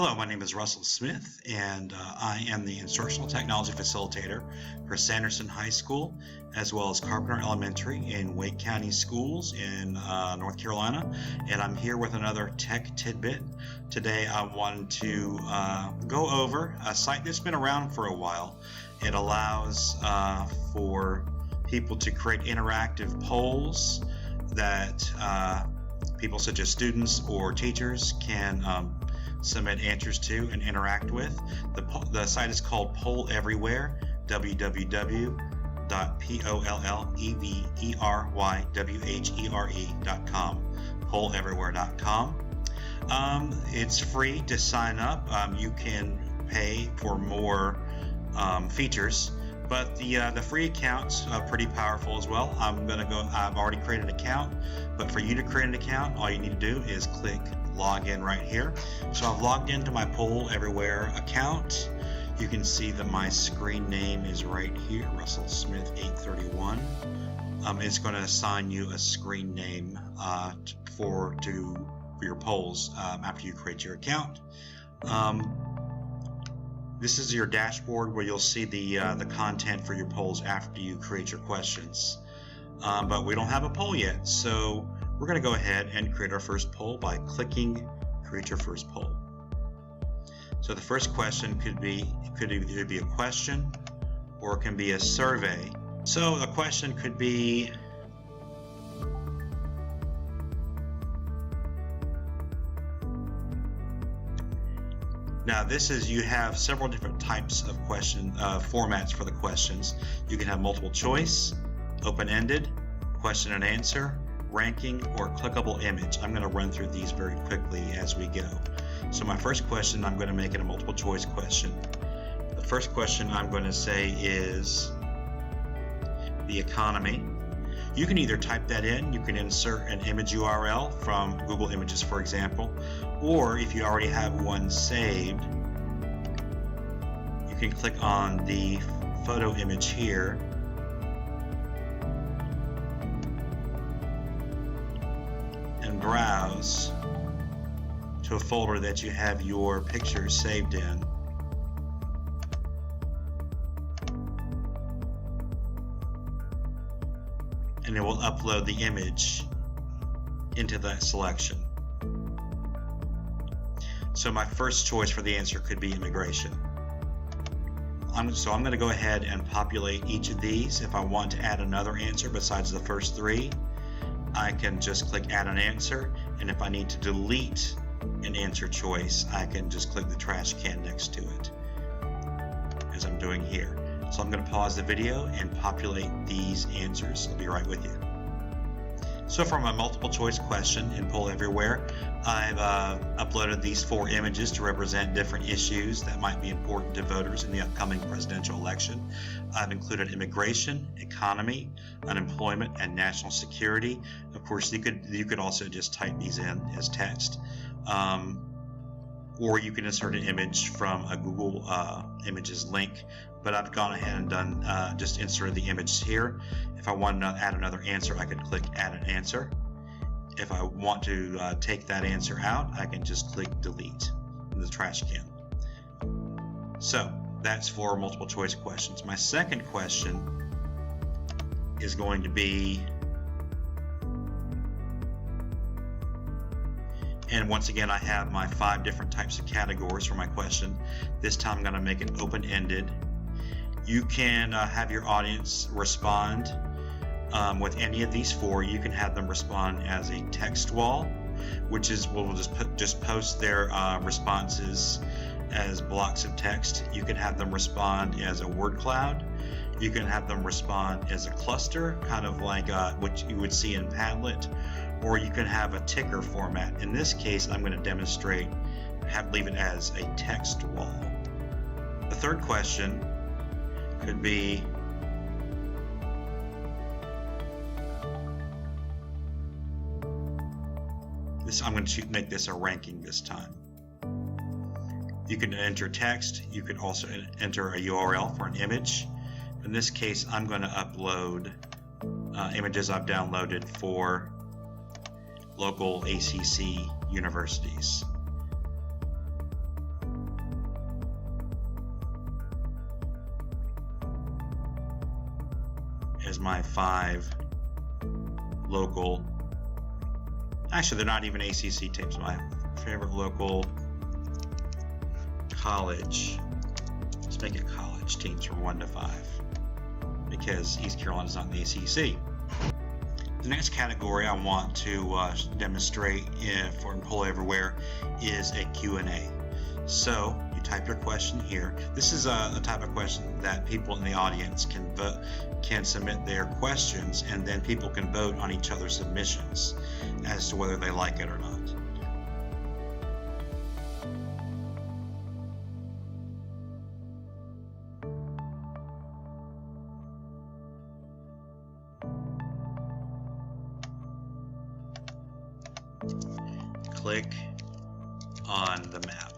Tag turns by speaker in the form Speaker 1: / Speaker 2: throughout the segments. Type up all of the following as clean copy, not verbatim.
Speaker 1: Hello, my name is Russell Smith, and I am the Instructional Technology Facilitator for Sanderson High School, as well as Carpenter Elementary in Wake County Schools in North Carolina, and I'm here with another Tech Tidbit. Today I wanted to go over a site that's been around for a while. It allows for people to create interactive polls that people such as students or teachers can submit answers to and interact with. The site is called PollEverywhere, www.PollEverywhere.com, PollEverywhere.com. It's free to sign up. You can pay for more features, but the free account's pretty powerful as well. I've already created an account, but for you to create an account, all you need to do is click log in right here. So I've logged into my PollEverywhere account. You can see that my screen name is right here, Russell Smith 831. It's going to assign you a screen name for your polls after you create your account. This is your dashboard where you'll see the content for your polls after you create your questions. But we don't have a poll yet, so we're going to go ahead and create our first poll by clicking Create Your First Poll. So the first question could either be a question or it can be a survey. So the question could be, now you have several different types of formats for the questions. You can have multiple choice, open-ended, question and answer, ranking, or clickable image. I'm going to run through these very quickly as we go. So my first question, I'm going to make it a multiple choice question. The first question I'm going to say is the economy. You can either type that in, you can insert an image URL from Google Images, for example, or if you already have one saved, you can click on the photo image here and browse to a folder that you have your pictures saved in. And it will upload the image into that selection. So my first choice for the answer could be immigration. So I'm going to go ahead and populate each of these. If I want to add another answer besides the first three, I can just click add an answer, and if I need to delete an answer choice, I can just click the trash can next to it, as I'm doing here. So I'm going to pause the video and populate these answers. I'll be right with you. So for my multiple choice question in PollEverywhere, I've uploaded these 4 images to represent different issues that might be important to voters in the upcoming presidential election. I've included immigration, economy, unemployment, and national security. Of course, you could also just type these in as text. Or you can insert an image from a Google Images link, but I've gone ahead and done just inserted the image here. If I want to add another answer, I could click add an answer. If I want to take that answer out, I can just click delete in the trash can. So that's for multiple choice questions. My second question is going to be, and once again, I have my 5 different types of categories for my question. This time I'm going to make it open-ended. You can have your audience respond with any of these 4. You can have them respond as a text wall, which is we'll just post their responses as blocks of text. You can have them respond as a word cloud. You can have them respond as a cluster, kind of like what you would see in Padlet. Or you can have a ticker format. In this case, I'm going to demonstrate, leave it as a text wall. The third question could be, I'm going to make this a ranking this time. You can enter text. You could also enter a URL for an image. In this case, I'm going to upload images I've downloaded for local ACC universities. as my 5 local, actually they're not even ACC teams, my favorite local college, let's make it college teams from 1 to 5, because East Carolina's not in the ACC. The next category I want to demonstrate for PollEverywhere is a Q&A. So you type your question here. This is a type of question that people in the audience can submit their questions, and then people can vote on each other's submissions as to whether they like it or not. Click on the map.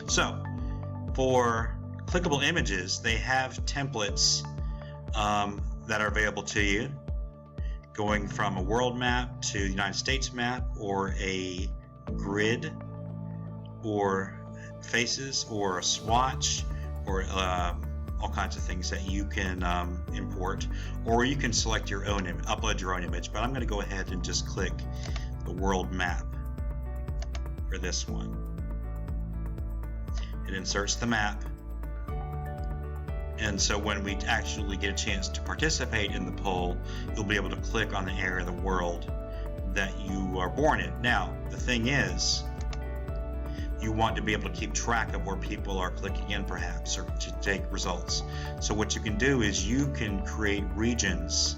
Speaker 1: So for clickable images, they have templates that are available to you, going from a world map to the United States map, or a grid, or faces, or a swatch, or all kinds of things that you can import, or you can select your own image, upload your own image. But I'm going to go ahead and just click the world map for this one. It inserts the map, and so when we actually get a chance to participate in the poll, you'll be able to click on the area of the world that you are born in. Now, the thing is, you want to be able to keep track of where people are clicking in, perhaps, or to take results. So what you can do is you can create regions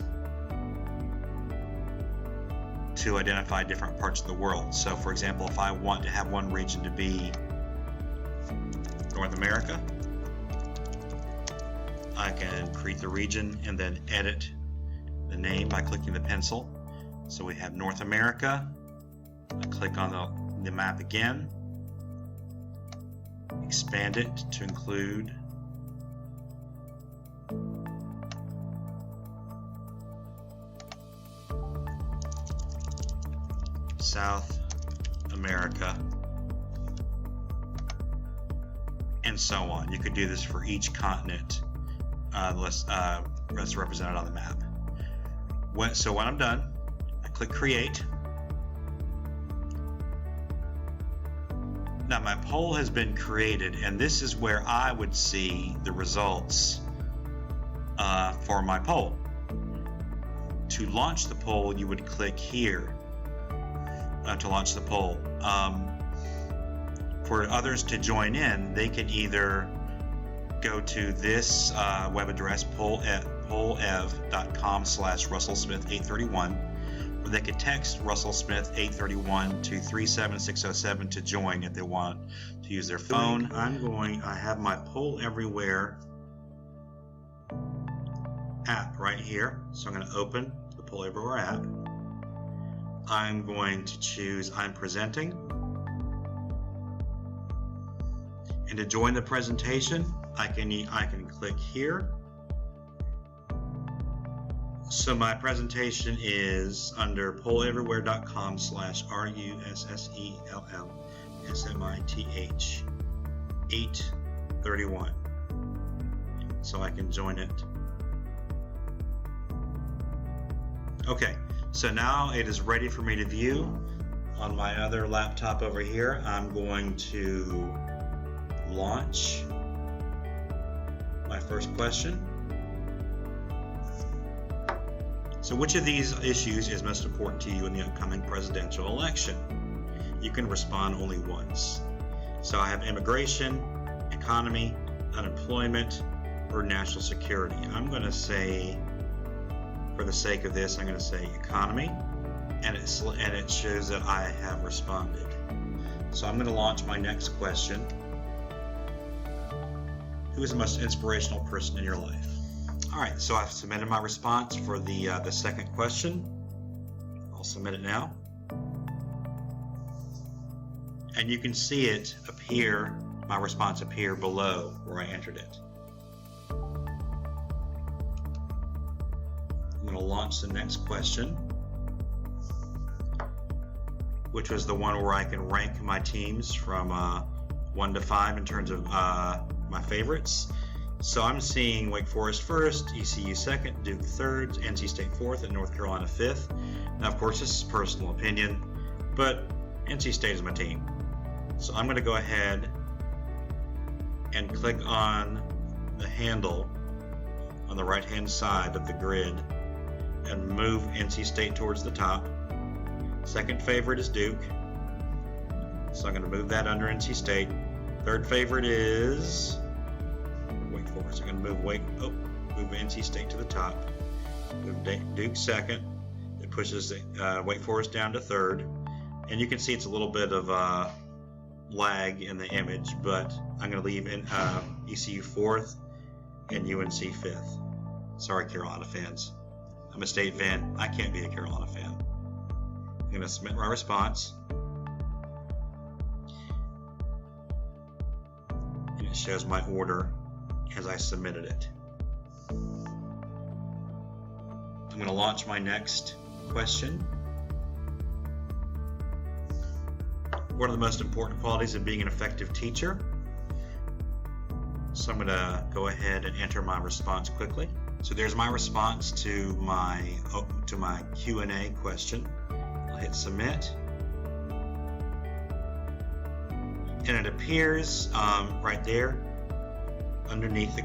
Speaker 1: to identify different parts of the world. So for example, if I want to have one region to be North America, I can create the region and then edit the name by clicking the pencil. So we have North America. I click on the map again, expand it to include South America, and so on. You could do this for each continent that's represented on the map. So when I'm done, I click Create. Now my poll has been created, and this is where I would see the results for my poll. To launch the poll, you would click here to launch the poll. For others to join in, they can either go to this web address, pollev.com/RussellSmith831, or they could text Russell Smith 831 to 37607 to join if they want to use their phone. I have my PollEverywhere app right here, so I'm going to open the PollEverywhere app. I'm going to choose I'm presenting, and to join the presentation, I can click here. So my presentation is under PollEverywhere.com/RussellSmith831. So I can join it. Okay, so now it is ready for me to view. On my other laptop over here, I'm going to launch my first question. So which of these issues is most important to you in the upcoming presidential election? You can respond only once. So I have immigration, economy, unemployment, or national security. I'm going to say, for the sake of this, I'm going to say economy, and it shows that I have responded. So I'm going to launch my next question. Who is the most inspirational person in your life? All right, so I've submitted my response for the second question. I'll submit it now. And you can see it appear, my response appear below where I entered it. I'm going to launch the next question, which was the one where I can rank my teams from 1 to 5 in terms of my favorites. So I'm seeing Wake Forest first, ECU second, Duke third, NC State fourth, and North Carolina fifth. Now, of course, this is personal opinion, but NC State is my team. So I'm going to go ahead and click on the handle on the right-hand side of the grid and move NC State towards the top. Second favorite is Duke, so I'm going to move that under NC State. Third favorite is Wake Forest. I'm going to move NC State to the top. Move Duke second. It pushes Wake Forest down to third, and you can see it's a little bit of lag in the image, but I'm going to leave in ECU fourth and UNC fifth. Sorry, Carolina fans. I'm a State fan. I can't be a Carolina fan. I'm going to submit my response. And it shows my order as I submitted it. I'm going to launch my next question. What are the most important qualities of being an effective teacher? So I'm going to go ahead and enter my response quickly. So there's my response to my Q&A question. I'll hit submit, and it appears right there underneath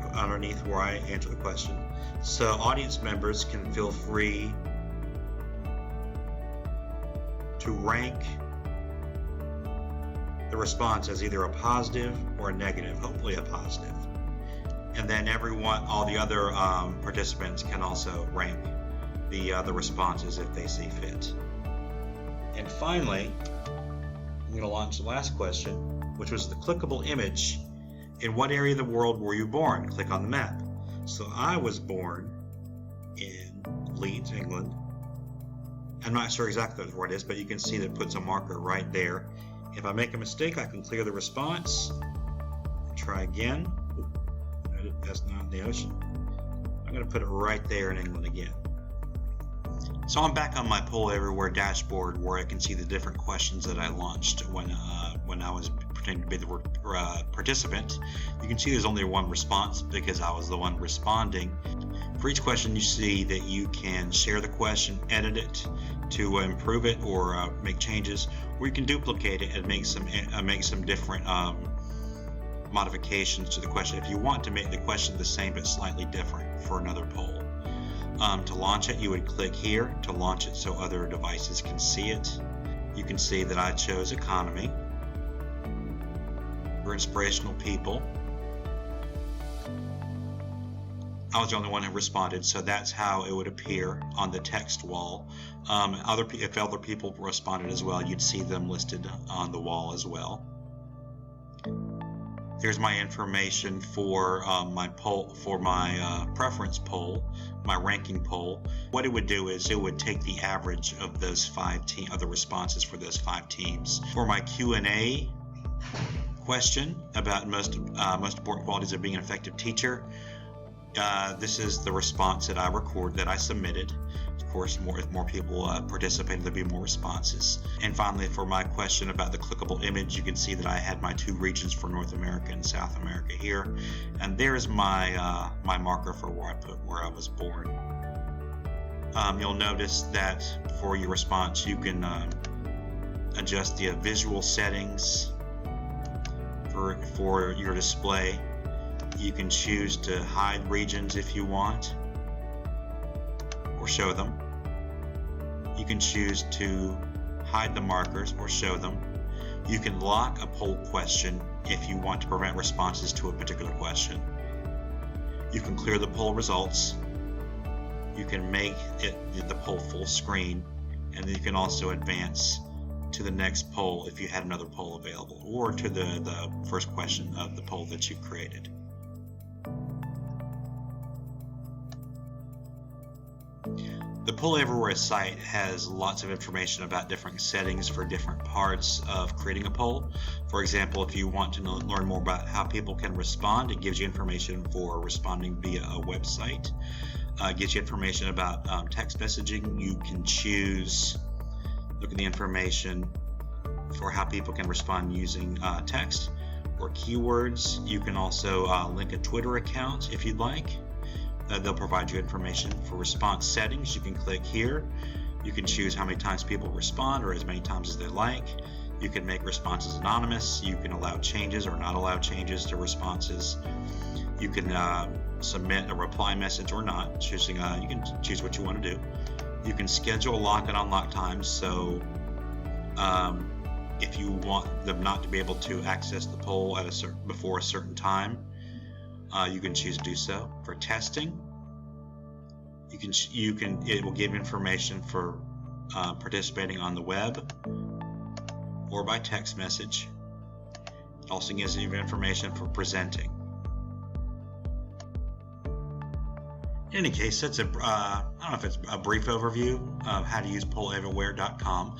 Speaker 1: where I answer the question. So audience members can feel free to rank the response as either a positive or a negative, hopefully a positive. And then all the other participants can also rank the responses if they see fit. And finally, I'm going to launch the last question, which was the clickable image. In what area of the world were you born? Click on the map. So I was born in Leeds, England. I'm not sure exactly where it is, but you can see that it puts a marker right there. If I make a mistake, I can clear the response. Try again. That's not in the ocean. I'm going to put it right there in England again. So I'm back on my PollEverywhere dashboard where I can see the different questions that I launched when I was pretending to be the participant. You can see there's only one response because I was the one responding. For each question, you see that you can share the question, edit it to improve it or make changes, or you can duplicate it and make some different modifications to the question if you want to make the question the same but slightly different for another poll. To launch it, you would click here to launch it so other devices can see it. You can see that I chose economy. For inspirational people, I was the only one who responded, so that's how it would appear on the text wall. If other people responded as well, you'd see them listed on the wall as well. Here's my information for my poll, for my preference poll, my ranking poll. What it would do is it would take the average of those of the responses for those 5 teams. For my Q&A question about most important qualities of being an effective teacher, this is the response that I submitted. Of course, if more people participated, there'd be more responses. And finally, for my question about the clickable image, you can see that I had my 2 regions for North America and South America here, and there's my my marker for where I put where I was born. You'll notice that for your response, you can adjust the visual settings for your display. You can choose to hide regions if you want, or show them. You can choose to hide the markers or show them. You can lock a poll question if you want to prevent responses to a particular question. You can clear the poll results. You can make the poll full screen, and then you can also advance to the next poll if you had another poll available, or to the first question of the poll that you created. The PollEverywhere site has lots of information about different settings for different parts of creating a poll. For example, if you want to learn more about how people can respond, it gives you information for responding via a website. It gives you information about text messaging. You can choose, look at the information for how people can respond using text, or keywords. You can also link a Twitter account if you'd like. They'll provide you information for response settings. You can click here. You can choose how many times people respond, or as many times as they like. You can make responses anonymous. You can allow changes or not allow changes to responses. You can submit a reply message or not. You can choose what you want to do. You can schedule lock and unlock times. So if you want them not to be able to access the poll at before a certain time, you can choose to do so. For testing, it will give information for participating on the web or by text message. It also gives you information for presenting. In any case, that's I don't know if it's a brief overview of how to use PollEverywhere.com.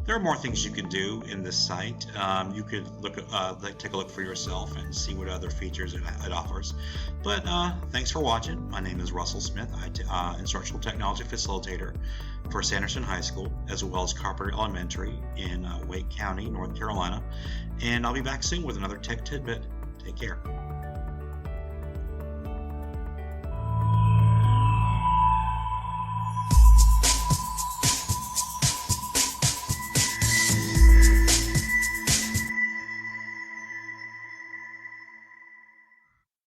Speaker 1: There are more things you can do in this site. You could take a look for yourself and see what other features it offers. But thanks for watching. My name is Russell Smith, Instructional Technology Facilitator for Sanderson High School, as well as Carpenter Elementary in Wake County, North Carolina. And I'll be back soon with another Tech Tidbit. Take care.